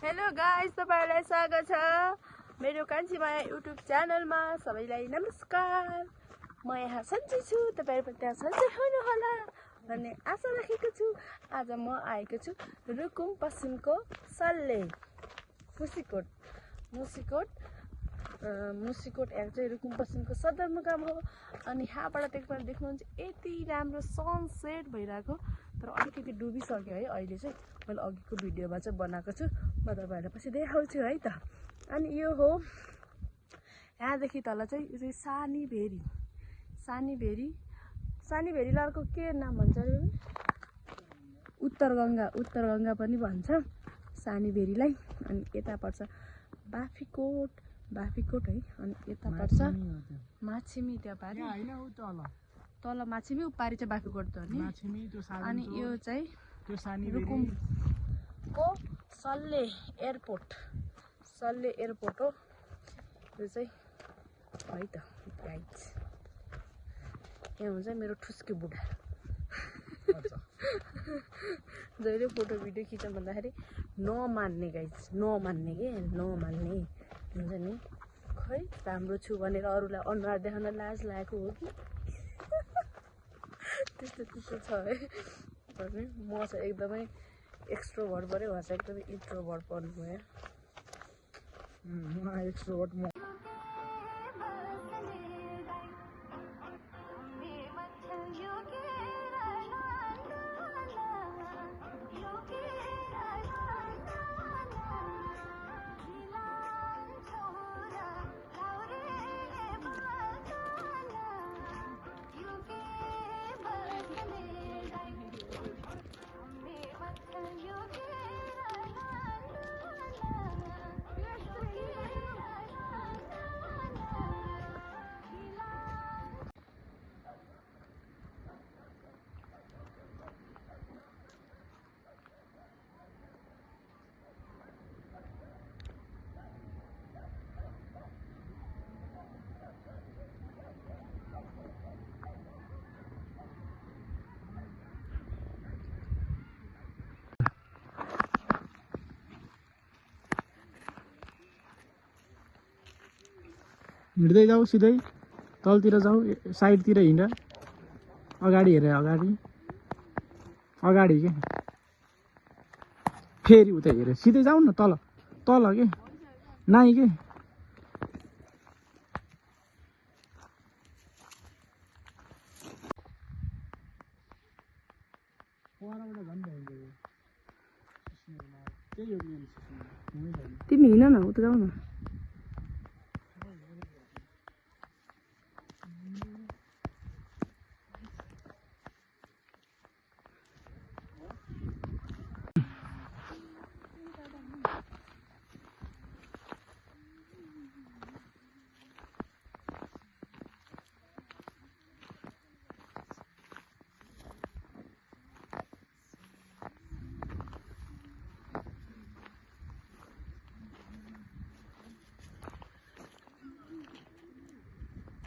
Hello guys, तपाईहरुलाई स्वागत छ मेरो कान्छी माया युट्युब च्यानलमा। सबैलाई नमस्कार। म यहाँ सन्चै छु, तपाईहरु पनि त्यहाँ सन्चै हुनुहुन्छ भन्ने आशा राखेको छु। आज म आएको छु रुकुम पश्चिमको सल्ले मुसिकोट यहाँ चाहिँ रुकुम पश्चिमको सदरमुकाम हो। अनि यहाँबाट देख्नुहुन्छ यति राम्रो सनसेट भइरहेको, तर अलिकति डुबिसक्यो है अहिले चाहिँ। मैले अघिको भिडियोमा चाहिँ बनाएको छु, म तपाईहरुलाई पछि देखाउँछु है त। अनि यो हो यहाँदेखि तल चाहिँ यो चाहिँ सानी भेरी लरको के नाम भन्छ अरे? उत्तर गंगा पनि भन्छ सानी भेरीलाई। अनि यता पर्छ बाफीकोट है। अनि यता पर्छ माछिमी, त्यहाँ पारि तल माछिमी, उपारि चाहिँ बाफीकोट त नि। अनि यो चाहिँ रुकुमको सल्ले एयरपोर्ट हो यो चाहिँ है त गाइज। यहाँ हुन्छ मेरो ठुस्के बुढा। जहिले फोटो भिडियो खिच्न भन्दाखेरि नमान्ने गाइज, नमान्ने हुन्छ नि। खै राम्रो छु भनेर अरूलाई अनुहार देखाउन लाज लागेको हो कि त्यस्तो छ है। म चाहिँ एकदमै एक्स्ट्रोभर्ट पऱ्यो, उहाँ चाहिँ एकदमै इन्ट्रोभर्ट पर्नु भयो। एक्स्ट्रोभर्ट म हिँड्दै जाऊ, सिधै तलतिर जाऊ, साइडतिर हिँड, अगाडि हेरे अगाडि के फेरि उता हेरे, सिधै जाऊ न तल के नाइ के। तिमी हिँड न, उता जाऊ न।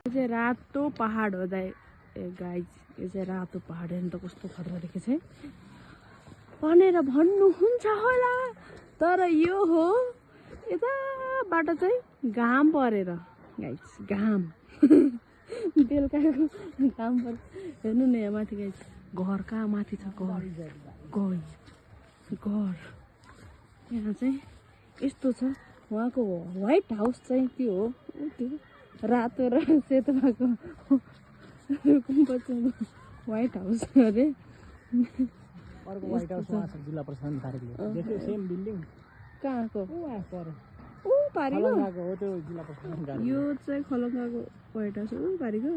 यो चाहिँ रातो पहाड हो गाइज, यो चाहिँ रातो पहाड हेर्नु त कस्तो खतरा देखेछ है भनेर भन्नुहुन्छ होला। तर यो हो यताबाट चाहिँ घाम परेर गाइज, घाम बेलुकाको घाम परेर हेर्नु न यहाँ माथि गाइज। घर कहाँ माथि छ, घर यहाँ चाहिँ यस्तो छ। उहाँको व्हाइट हाउस चाहिँ त्यो हो, त्यो रातो र सेतो भएको रुकुम पश्चिमको व्हाइट हाउस अरे। अर्को व्हाइट हाउस वहाँ छ, जिल्ला प्रशासन कार्यालय देखियो, सेम बिल्डिङ। कहाँको? ऊ पारिको हो त्यो जिल्ला प्रशासन कार्यालय। यो चाहिँ खलङ्गाको व्हाइट हाउस ऊ पारिको,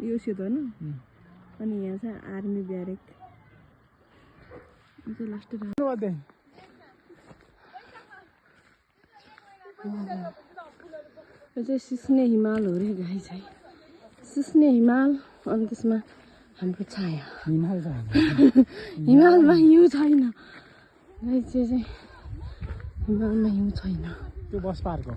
यो सेतो होइन। अनि यहाँ चाहिँ आर्मी ब्यारेक। यो चाहिँ लास्ट यो चाहिँ सिस्ने हिमाल हो रे गाइस है, सिस्ने हिमाल। अनि त्यसमा हाम्रो छाया हिमालमा हिउँ छैन गाइस, यो चाहिँ हिमालमा हिउँ छैन। त्यो बस पार्क हो।